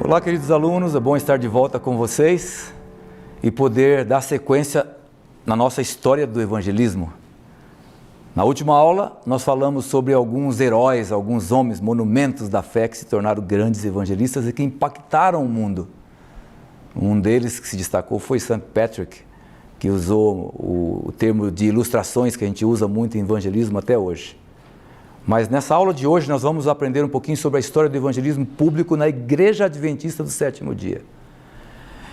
Olá, queridos alunos, é bom estar de volta com vocês e poder dar sequência na nossa história do evangelismo. Na última aula, nós falamos sobre alguns heróis, alguns homens, monumentos da fé que se tornaram grandes evangelistas e que impactaram o mundo. Um deles que se destacou foi St. Patrick, que usou o termo de ilustrações que a gente usa muito em evangelismo até hoje. Mas nessa aula de hoje nós vamos aprender um pouquinho sobre a história do evangelismo público na Igreja Adventista do Sétimo Dia.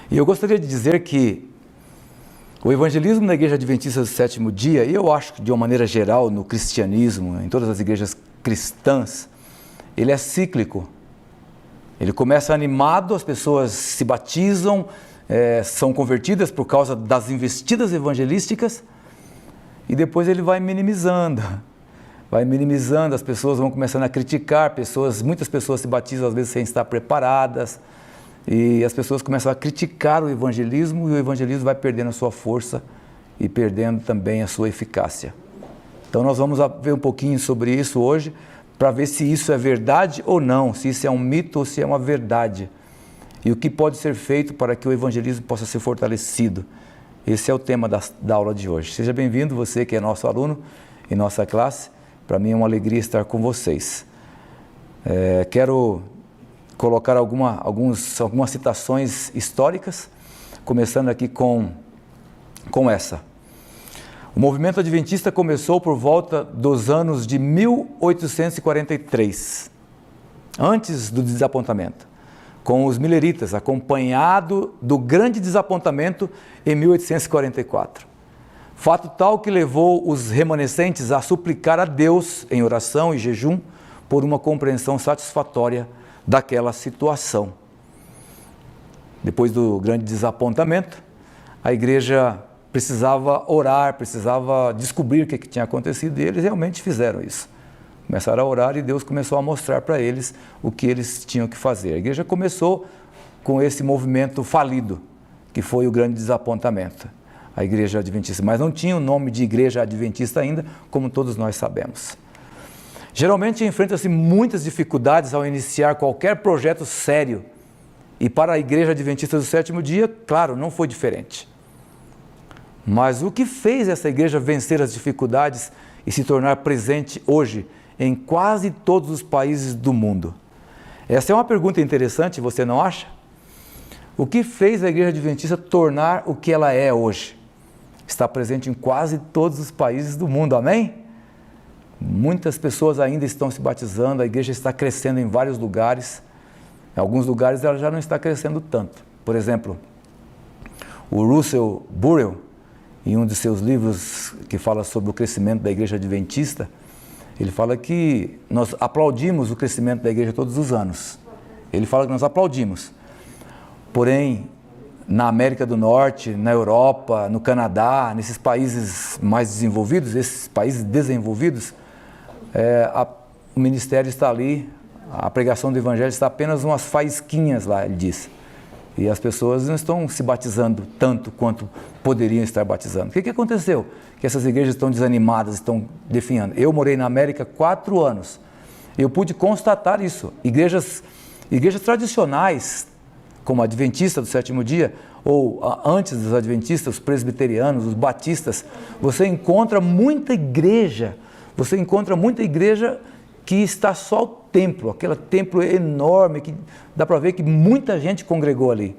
E eu gostaria de dizer que o evangelismo na Igreja Adventista do Sétimo Dia, e eu acho que de uma maneira geral no cristianismo, em todas as igrejas cristãs, ele é cíclico. Ele começa animado, as pessoas se batizam, são convertidas por causa das investidas evangelísticas, e depois ele vai minimizando, as pessoas vão começando a criticar, muitas pessoas se batizam às vezes sem estar preparadas, e as pessoas começam a criticar o evangelismo, e o evangelismo vai perdendo a sua força e perdendo também a sua eficácia. Então nós vamos ver um pouquinho sobre isso hoje, para ver se isso é verdade ou não, se isso é um mito ou se é uma verdade, e o que pode ser feito para que o evangelismo possa ser fortalecido. Esse é o tema da aula de hoje. Seja bem-vindo, você que é nosso aluno em nossa classe. Para mim é uma alegria estar com vocês. Quero colocar algumas citações históricas, começando aqui com essa. O movimento adventista começou por volta dos anos de 1843, antes do desapontamento, com os mileritas, acompanhado do grande desapontamento em 1844. Fato tal que levou os remanescentes a suplicar a Deus em oração e jejum por uma compreensão satisfatória daquela situação. Depois do grande desapontamento, a igreja precisava orar, precisava descobrir o que tinha acontecido, e eles realmente fizeram isso. Começaram a orar e Deus começou a mostrar para eles o que eles tinham que fazer. A igreja começou com esse movimento falido, que foi o grande desapontamento. A Igreja Adventista, mas não tinha o nome de Igreja Adventista ainda, como todos nós sabemos. Geralmente enfrenta-se muitas dificuldades ao iniciar qualquer projeto sério, e para a Igreja Adventista do Sétimo Dia, claro, não foi diferente. Mas o que fez essa igreja vencer as dificuldades e se tornar presente hoje em quase todos os países do mundo? Essa é uma pergunta interessante, você não acha? O que fez a Igreja Adventista tornar o que ela é hoje? Está presente em quase todos os países do mundo, amém? Muitas pessoas ainda estão se batizando, a igreja está crescendo em vários lugares. Em alguns lugares ela já não está crescendo tanto. Por exemplo, o Russell Burrell, em um de seus livros que fala sobre o crescimento da Igreja Adventista, ele fala que nós aplaudimos o crescimento da igreja todos os anos. Ele fala que nós aplaudimos. Porém, na América do Norte, na Europa, no Canadá, nesses países mais desenvolvidos, esses países desenvolvidos, o ministério está ali, a pregação do evangelho está apenas umas faísquinhas lá, ele diz. E as pessoas não estão se batizando tanto quanto poderiam estar batizando. O que aconteceu? Que essas igrejas estão desanimadas, estão definhando. Eu morei na América 4 anos, eu pude constatar isso. Igrejas tradicionais, como a Adventista do Sétimo Dia, ou antes dos Adventistas, os presbiterianos, os batistas, você encontra muita igreja que está só o templo, aquele templo enorme, que dá para ver que muita gente congregou ali.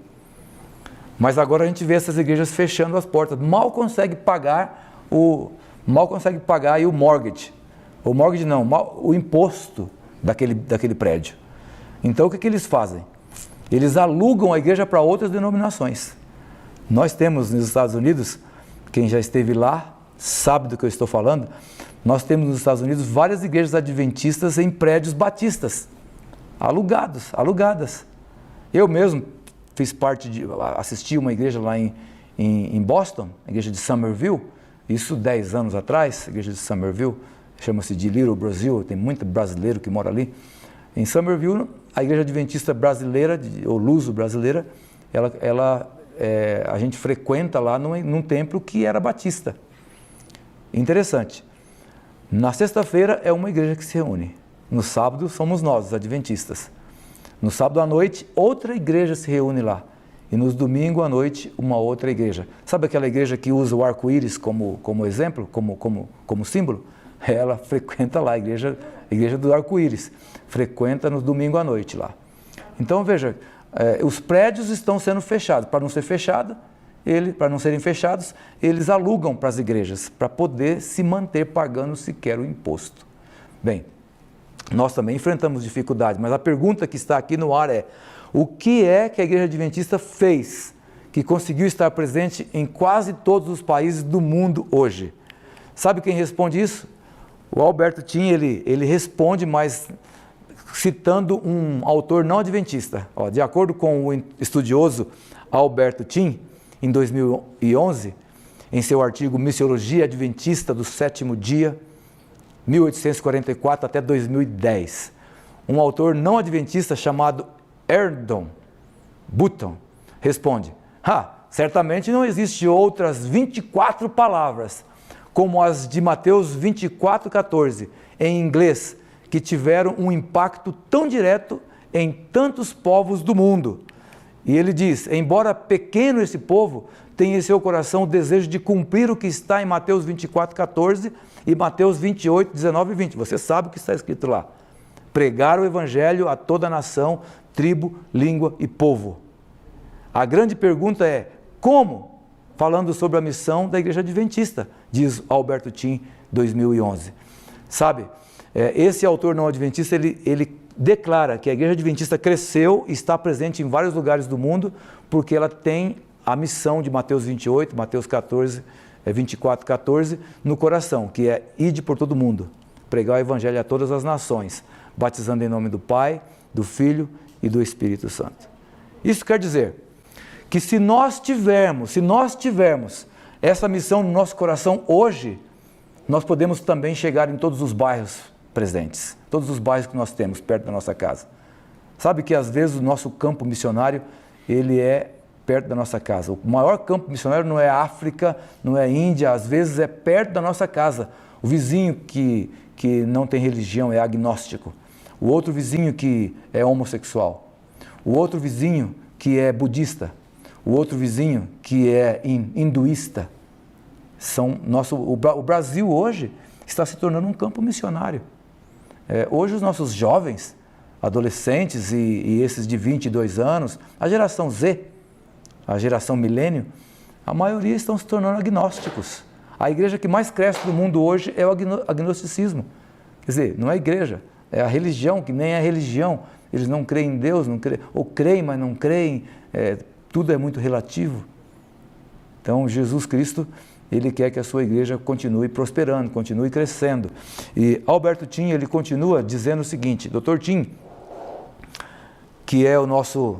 Mas agora a gente vê essas igrejas fechando as portas, mal consegue pagar o mortgage. O mortgage não, o imposto daquele prédio. Então o que eles fazem? Eles alugam a igreja para outras denominações. Nós temos nos Estados Unidos, quem já esteve lá sabe do que eu estou falando, nós temos nos Estados Unidos várias igrejas adventistas em prédios alugadas. Eu mesmo assisti uma igreja lá em Boston, a igreja de Somerville, isso 10 anos atrás, a igreja de Somerville, chama-se de Little Brazil, tem muito brasileiro que mora ali. Em Somerville, a igreja adventista brasileira, ou luso-brasileira, a gente frequenta lá num templo que era batista. Interessante. Na sexta-feira é uma igreja que se reúne. No sábado somos nós, os adventistas. No sábado à noite, outra igreja se reúne lá. E nos domingos à noite, uma outra igreja. Sabe aquela igreja que usa o arco-íris como exemplo, como símbolo? Ela frequenta lá, a igreja do arco-íris. Frequenta no domingo à noite lá. Então veja, os prédios estão sendo fechados. Para não serem fechados, eles alugam para as igrejas, para poder se manter pagando sequer o imposto. Bem, nós também enfrentamos dificuldades, mas a pergunta que está aqui no ar é: o que é que a Igreja Adventista fez que conseguiu estar presente em quase todos os países do mundo hoje? Sabe quem responde isso? O Alberto Tim, ele responde, mas citando um autor não adventista. De acordo com o estudioso Alberto Tim, em 2011, em seu artigo Missiologia Adventista do Sétimo Dia, 1844 até 2010, um autor não adventista chamado Erdon Button responde: certamente não existem outras 24 palavras, como as de Mateus 24:14, em inglês, que tiveram um impacto tão direto em tantos povos do mundo. E ele diz: embora pequeno esse povo, tem em seu coração o desejo de cumprir o que está em Mateus 24:14 e Mateus 28:19 e 20. Você sabe o que está escrito lá: pregar o evangelho a toda nação, tribo, língua e povo. A grande pergunta é: como? Falando sobre a missão da Igreja Adventista, diz Alberto Tim, 2011. Sabe, esse autor não adventista, ele declara que a Igreja Adventista cresceu e está presente em vários lugares do mundo, porque ela tem a missão de Mateus 28, Mateus 24:14 no coração, que é: ide por todo mundo, pregar o evangelho a todas as nações, batizando em nome do Pai, do Filho e do Espírito Santo. Isso quer dizer que se nós tivermos essa missão no nosso coração hoje, nós podemos também chegar em todos os bairros presentes, todos os bairros que nós temos perto da nossa casa. Sabe que às vezes o nosso campo missionário, ele é perto da nossa casa. O maior campo missionário não é África, não é Índia, às vezes é perto da nossa casa. O vizinho que não tem religião é agnóstico. O outro vizinho que é homossexual. O outro vizinho que é budista. O outro vizinho que é hinduísta. O Brasil hoje está se tornando um campo missionário. Hoje os nossos jovens, adolescentes e esses de 22 anos, a geração Z, a geração milênio, a maioria estão se tornando agnósticos. A igreja que mais cresce no mundo hoje é o agnosticismo. Quer dizer, não é a igreja, é a religião, que nem é a religião. Eles não creem em Deus, ou creem, mas não creem, tudo é muito relativo. Então, Jesus Cristo, Ele quer que a sua igreja continue prosperando, continue crescendo. E Alberto Tim, ele continua dizendo o seguinte: Dr. Tim, que é o nosso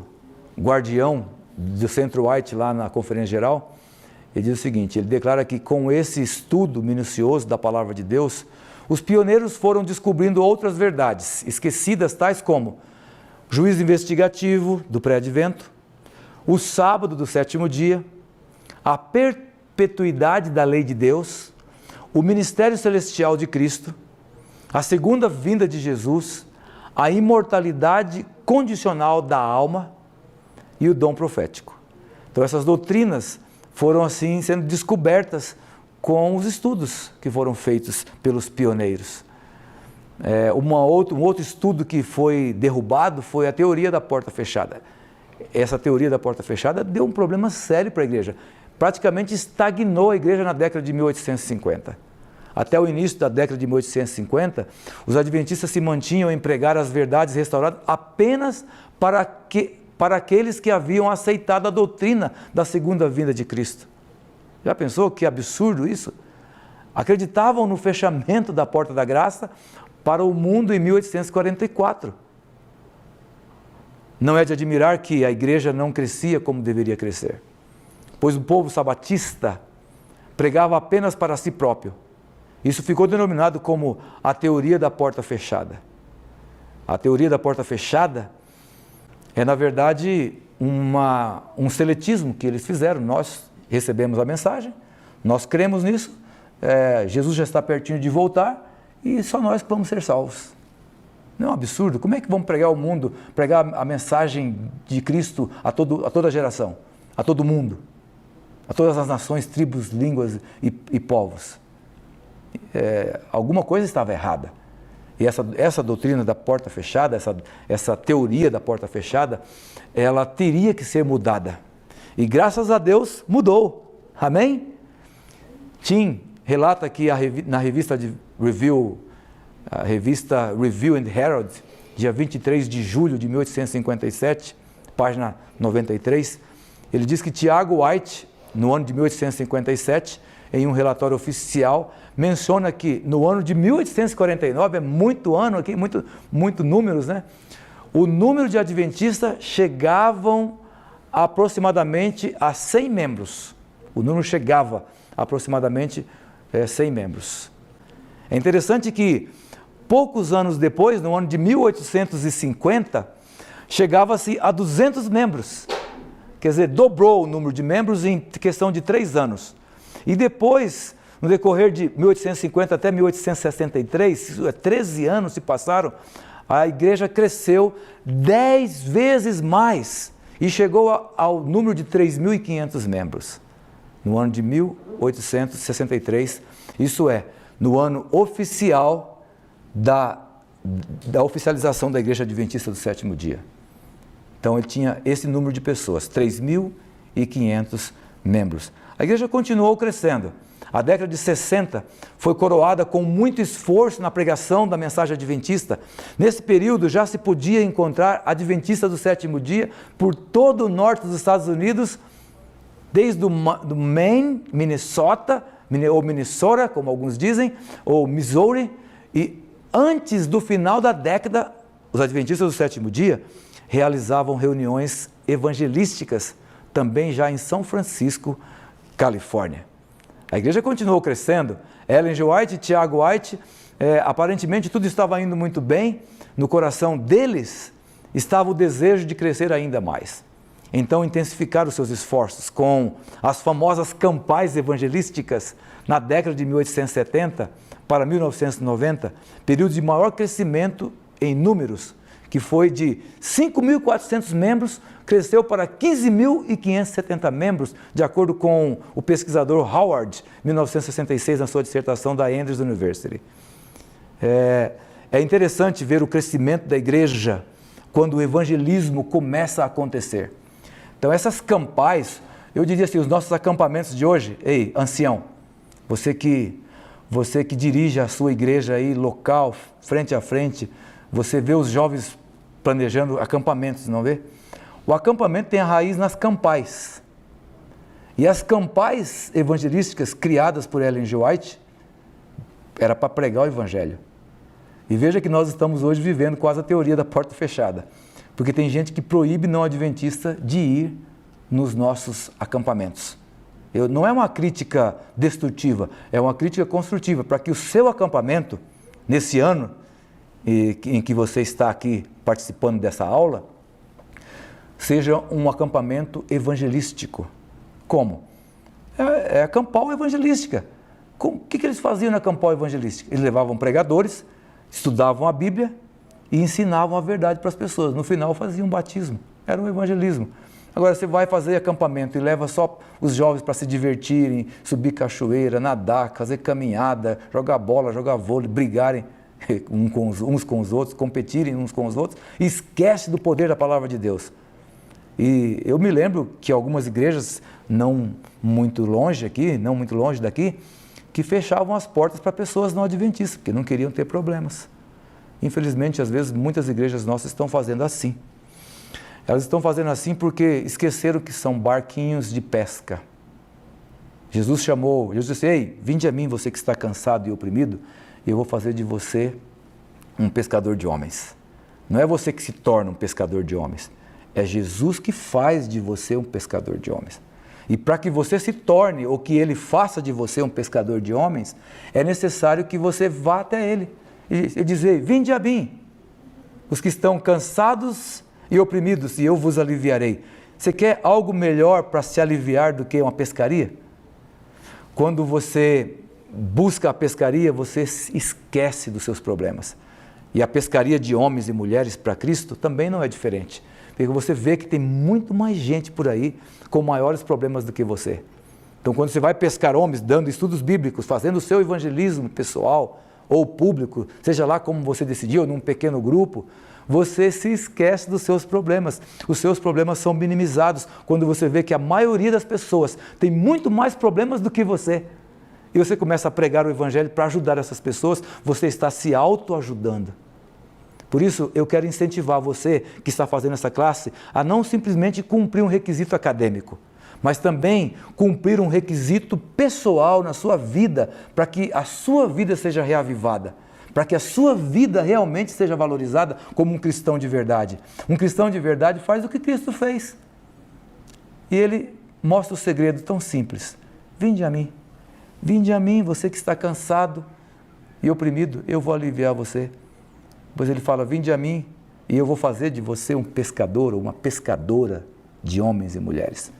guardião do Centro White lá na Conferência Geral, ele diz o seguinte, ele declara que com esse estudo minucioso da Palavra de Deus, os pioneiros foram descobrindo outras verdades, esquecidas, tais como juízo investigativo do pré-advento, o sábado do sétimo dia, a perpetuidade da lei de Deus, o ministério celestial de Cristo, a segunda vinda de Jesus, a imortalidade condicional da alma e o dom profético. Então essas doutrinas foram assim sendo descobertas com os estudos que foram feitos pelos pioneiros. Um outro estudo que foi derrubado foi a teoria da porta fechada. Essa teoria da porta fechada deu um problema sério para a igreja. Praticamente estagnou a igreja na década de 1850. Até o início da década de 1850, os adventistas se mantinham em pregar as verdades restauradas apenas para aqueles que haviam aceitado a doutrina da segunda vinda de Cristo. Já pensou que absurdo isso? Acreditavam no fechamento da porta da graça para o mundo em 1844. Não é de admirar que a igreja não crescia como deveria crescer, pois o povo sabatista pregava apenas para si próprio. Isso ficou denominado como a teoria da porta fechada. A teoria da porta fechada é, na verdade, um seletismo que eles fizeram. Nós recebemos a mensagem, nós cremos nisso, Jesus já está pertinho de voltar e só nós que vamos ser salvos. Não é um absurdo? Como é que vão pregar o mundo, pregar a mensagem de Cristo a toda geração, a todo mundo, a todas as nações, tribos, línguas e povos? Alguma coisa estava errada. E essa doutrina da porta fechada, essa teoria da porta fechada, ela teria que ser mudada. E graças a Deus mudou. Amém? Tim relata que na revista Review and Herald, dia 23 de julho de 1857, página 93, ele diz que Tiago White, no ano de 1857, em um relatório oficial, menciona que no ano de 1849, é muito ano aqui, muito números, né? O número de adventistas chegavam aproximadamente a 100 membros. O número chegava aproximadamente 100 membros. É interessante que poucos anos depois, no ano de 1850, chegava-se a 200 membros. Quer dizer, dobrou o número de membros em questão de 3 anos. E depois, no decorrer de 1850 até 1863, 13 anos se passaram, a igreja cresceu 10 vezes mais e chegou ao número de 3.500 membros. No ano de 1863, isso é, no ano oficial da oficialização da Igreja Adventista do Sétimo Dia. Então ele tinha esse número de pessoas, 3.500 membros. A igreja continuou crescendo. A década de 60 foi coroada com muito esforço na pregação da mensagem adventista. Nesse período já se podia encontrar adventistas do sétimo dia por todo o norte dos Estados Unidos, desde do Maine, Minnesota, ou Minnesota, como alguns dizem, ou Missouri. E antes do final da década, os adventistas do sétimo dia realizavam reuniões evangelísticas, também já em São Francisco, Califórnia. A igreja continuou crescendo. Ellen G. White e Tiago White, aparentemente tudo estava indo muito bem. No coração deles estava o desejo de crescer ainda mais. Então intensificaram os seus esforços com as famosas campais evangelísticas na década de 1870 para 1990, período de maior crescimento em números, que foi de 5.400 membros, cresceu para 15.570 membros, de acordo com o pesquisador Howard, 1966, na sua dissertação da Andrews University. É interessante ver o crescimento da igreja quando o evangelismo começa a acontecer. Então essas campais, eu diria assim, os nossos acampamentos de hoje, ei, ancião, você que dirige a sua igreja aí, local, frente a frente, você vê os jovens planejando acampamentos, não vê? O acampamento tem a raiz nas campais. E as campais evangelísticas criadas por Ellen G. White era para pregar o evangelho. E veja que nós estamos hoje vivendo quase a teoria da porta fechada. Porque tem gente que proíbe não adventista de ir nos nossos acampamentos. Não é uma crítica destrutiva, é uma crítica construtiva, para que o seu acampamento, nesse ano em que você está aqui participando dessa aula, seja um acampamento evangelístico. Como? É a campal evangelística. O que eles faziam na campal evangelística? Eles levavam pregadores, estudavam a Bíblia e ensinavam a verdade para as pessoas. No final faziam um batismo, era um evangelismo. Agora você vai fazer acampamento e leva só os jovens para se divertirem, subir cachoeira, nadar, fazer caminhada, jogar bola, jogar vôlei, brigarem uns com os outros, competirem uns com os outros, e esquece do poder da palavra de Deus. E eu me lembro que algumas igrejas, não muito longe daqui, que fechavam as portas para pessoas não adventistas, porque não queriam ter problemas. Infelizmente, às vezes, muitas igrejas nossas estão fazendo assim. Elas estão fazendo assim porque esqueceram que são barquinhos de pesca. Jesus disse, ei, vinde a mim, você que está cansado e oprimido, e eu vou fazer de você um pescador de homens. Não é você que se torna um pescador de homens, é Jesus que faz de você um pescador de homens. E para que você se torne, ou que Ele faça de você um pescador de homens, é necessário que você vá até Ele e dizer, vinde a mim, os que estão cansados e oprimidos, e eu vos aliviarei. Você quer algo melhor para se aliviar do que uma pescaria? Quando você busca a pescaria, você esquece dos seus problemas. e a pescaria de homens e mulheres para Cristo também não é diferente. Porque você vê que tem muito mais gente por aí com maiores problemas do que você. Então, quando você vai pescar homens, dando estudos bíblicos, fazendo o seu evangelismo pessoal ou público, seja lá como você decidiu, num pequeno grupo, você se esquece dos seus problemas. Os seus problemas são minimizados quando você vê que a maioria das pessoas tem muito mais problemas do que você. E você começa a pregar o evangelho para ajudar essas pessoas, você está se autoajudando. Por isso, eu quero incentivar você que está fazendo essa classe a não simplesmente cumprir um requisito acadêmico, mas também cumprir um requisito pessoal na sua vida, para que a sua vida seja reavivada, para que a sua vida realmente seja valorizada como um cristão de verdade. Um cristão de verdade faz o que Cristo fez. E ele mostra o segredo tão simples. Vinde a mim, você que está cansado e oprimido, eu vou aliviar você. Depois ele fala, vinde a mim e eu vou fazer de você um pescador ou uma pescadora de homens e mulheres.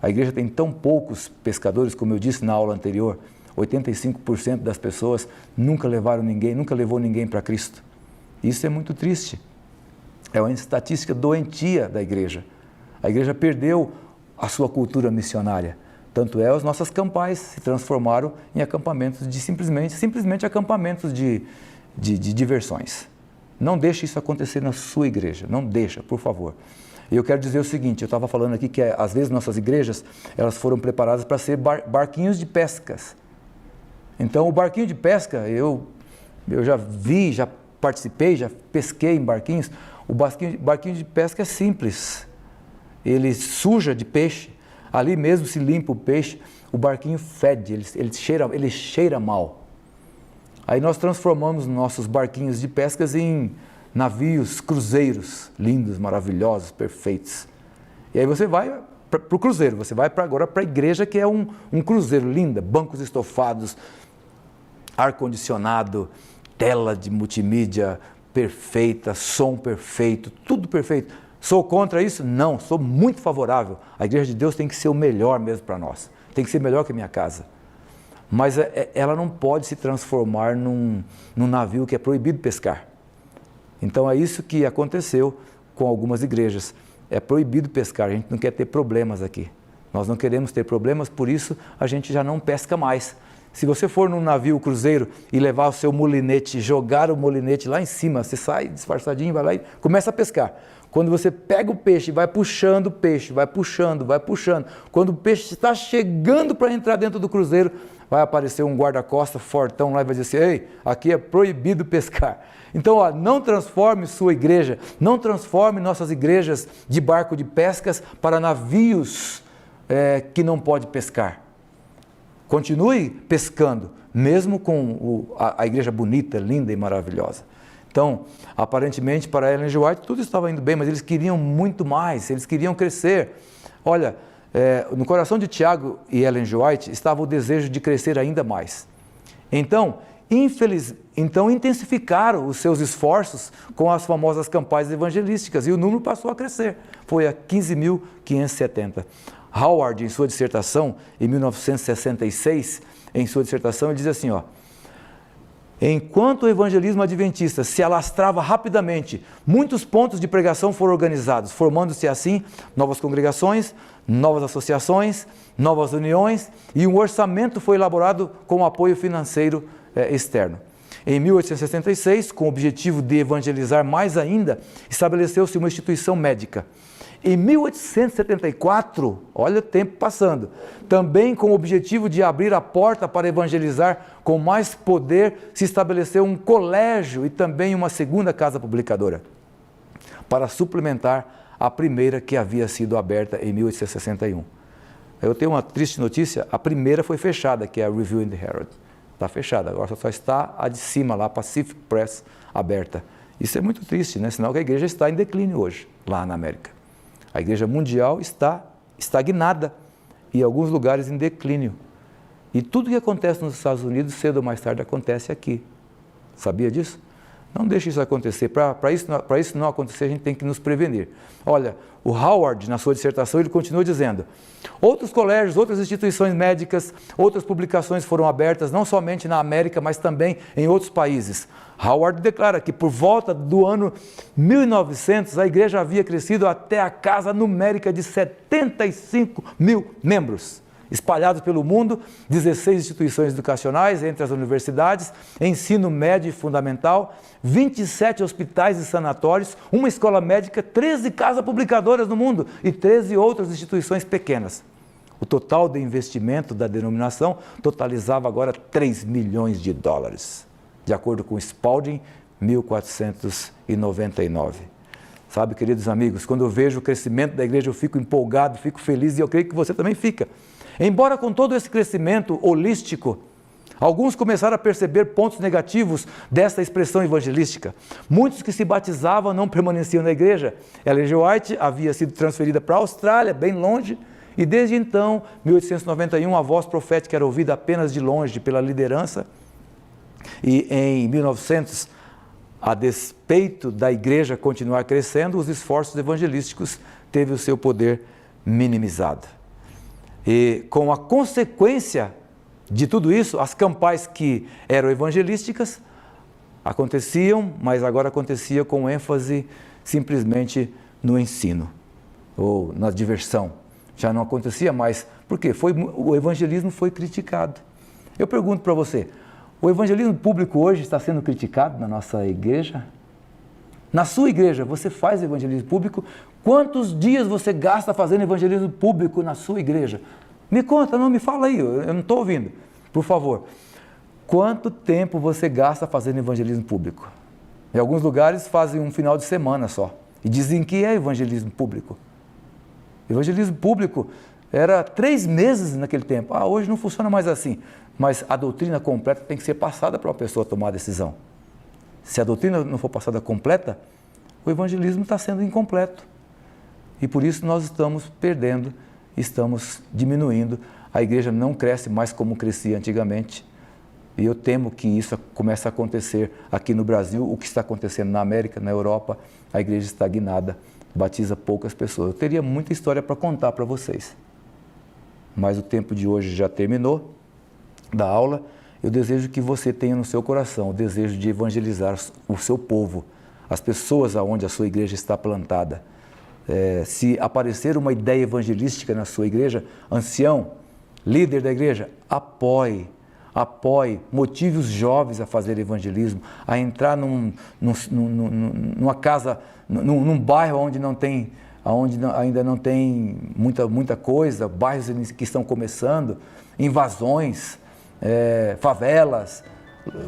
A igreja tem tão poucos pescadores, como eu disse na aula anterior, 85% das pessoas nunca levou ninguém para Cristo. Isso é muito triste. É uma estatística doentia da igreja. A igreja perdeu a sua cultura missionária. Tanto é, as nossas campais se transformaram em acampamentos de simplesmente acampamentos de diversões. Não deixe isso acontecer na sua igreja, não deixa, por favor. E eu quero dizer o seguinte, eu estava falando aqui que às vezes nossas igrejas, elas foram preparadas para ser barquinhos de pescas. Então o barquinho de pesca, eu já vi, já participei, já pesquei em barquinhos. O barquinho de pesca é simples, ele suja de peixe, ali mesmo se limpa o peixe, o barquinho fede, ele cheira mal. Aí nós transformamos nossos barquinhos de pescas em navios, cruzeiros, lindos, maravilhosos, perfeitos. E aí você vai para o cruzeiro, você vai agora para a igreja que é um cruzeiro, linda, bancos estofados, ar-condicionado, tela de multimídia perfeita, som perfeito, tudo perfeito. Sou contra isso? Não, sou muito favorável. A igreja de Deus tem que ser o melhor mesmo para nós, tem que ser melhor que a minha casa. Mas ela não pode se transformar num navio que é proibido pescar. Então é isso que aconteceu com algumas igrejas. É proibido pescar, a gente não quer ter problemas aqui. Nós não queremos ter problemas, por isso a gente já não pesca mais. Se você for num navio cruzeiro e levar o seu molinete, jogar o molinete lá em cima, você sai disfarçadinho, vai lá e começa a pescar. Quando você pega o peixe, vai puxando o peixe, vai puxando. Quando o peixe está chegando para entrar dentro do cruzeiro, vai aparecer um guarda-costas fortão lá e vai dizer assim, ei, aqui é proibido pescar. Então, não transforme sua igreja, não transforme nossas igrejas de barco de pescas para navios que não pode pescar. Continue pescando, mesmo com a igreja bonita, linda e maravilhosa. Então, aparentemente para Ellen G. White tudo estava indo bem, mas eles queriam muito mais, eles queriam crescer. Olha, no coração de Tiago e Ellen G. White estava o desejo de crescer ainda mais. Então, intensificaram os seus esforços com as famosas campanhas evangelísticas e o número passou a crescer, foi a 15.570. Howard, em sua dissertação, em 1966, ele diz assim, enquanto o evangelismo adventista se alastrava rapidamente, muitos pontos de pregação foram organizados, formando-se assim novas congregações, novas associações, novas uniões, e um orçamento foi elaborado com apoio financeiro externo. Em 1866, com o objetivo de evangelizar mais ainda, estabeleceu-se uma instituição médica. Em 1874, olha o tempo passando, também com o objetivo de abrir a porta para evangelizar com mais poder, se estabeleceu um colégio e também uma segunda casa publicadora, para suplementar a primeira que havia sido aberta em 1861. Eu tenho uma triste notícia, a primeira foi fechada, que é a Review and Herald. Está fechada, agora só está a de cima lá, Pacific Press, aberta. Isso é muito triste, né? Sinal que a igreja está em declínio hoje, lá na América. A igreja mundial está estagnada e em alguns lugares em declínio. E tudo que acontece nos Estados Unidos, cedo ou mais tarde, acontece aqui. Sabia disso? Não deixe isso acontecer. Para isso não acontecer, a gente tem que nos prevenir. Olha, o Howard, na sua dissertação, ele continua dizendo: outros colégios, outras instituições médicas, outras publicações foram abertas, não somente na América, mas também em outros países. Howard declara que por volta do ano 1900, a igreja havia crescido até a casa numérica de 75 mil membros. Espalhados pelo mundo, 16 instituições educacionais, entre as universidades, ensino médio e fundamental, 27 hospitais e sanatórios, uma escola médica, 13 casas publicadoras no mundo e 13 outras instituições pequenas. O total de investimento da denominação totalizava agora 3 milhões de dólares, de acordo com Spalding, 1499. Sabe, queridos amigos, quando eu vejo o crescimento da igreja, eu fico empolgado, fico feliz e eu creio que você também fica. Embora com todo esse crescimento holístico, alguns começaram a perceber pontos negativos dessa expressão evangelística. Muitos que se batizavam não permaneciam na igreja. Ellen G. White havia sido transferida para a Austrália, bem longe, e desde então, 1891, a voz profética era ouvida apenas de longe pela liderança. E em 1900, a despeito da igreja continuar crescendo, os esforços evangelísticos teve o seu poder minimizado. E com a consequência de tudo isso, as campais que eram evangelísticas aconteciam, mas agora acontecia com ênfase simplesmente no ensino ou na diversão. Já não acontecia mais, porque o evangelismo foi criticado. Eu pergunto para você, o evangelismo público hoje está sendo criticado na nossa igreja? Na sua igreja, você faz evangelismo público? Quantos dias você gasta fazendo evangelismo público na sua igreja? Me conta, não me fala aí, eu não estou ouvindo. Por favor, quanto tempo você gasta fazendo evangelismo público? Em alguns lugares fazem um final de semana só e dizem que é evangelismo público. Evangelismo público era 3 meses naquele tempo. Hoje não funciona mais assim, mas a doutrina completa tem que ser passada para uma pessoa tomar a decisão. Se a doutrina não for passada completa, o evangelismo está sendo incompleto. E por isso nós estamos perdendo, estamos diminuindo. A igreja não cresce mais como crescia antigamente. E eu temo que isso comece a acontecer aqui no Brasil, o que está acontecendo na América, na Europa, a igreja estagnada, batiza poucas pessoas. Eu teria muita história para contar para vocês. Mas o tempo de hoje já terminou da aula. Eu desejo que você tenha no seu coração o desejo de evangelizar o seu povo, as pessoas aonde a sua igreja está plantada. Se aparecer uma ideia evangelística na sua igreja, ancião, líder da igreja, apoie, motive os jovens a fazer evangelismo, a entrar numa casa, num bairro onde ainda não tem muita coisa, bairros que estão começando, invasões, favelas,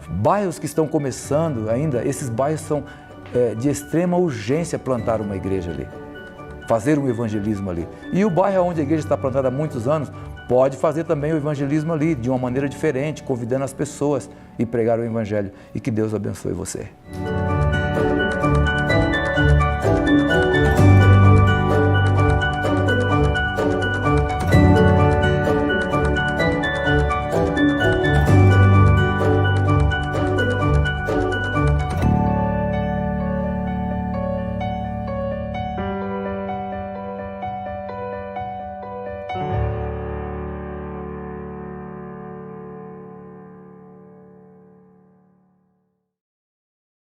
bairros que estão começando ainda, esses bairros são de extrema urgência plantar uma igreja ali, fazer um evangelismo ali. E o bairro onde a igreja está plantada há muitos anos, pode fazer também o evangelismo ali, de uma maneira diferente, convidando as pessoas e pregar o evangelho. E que Deus abençoe você.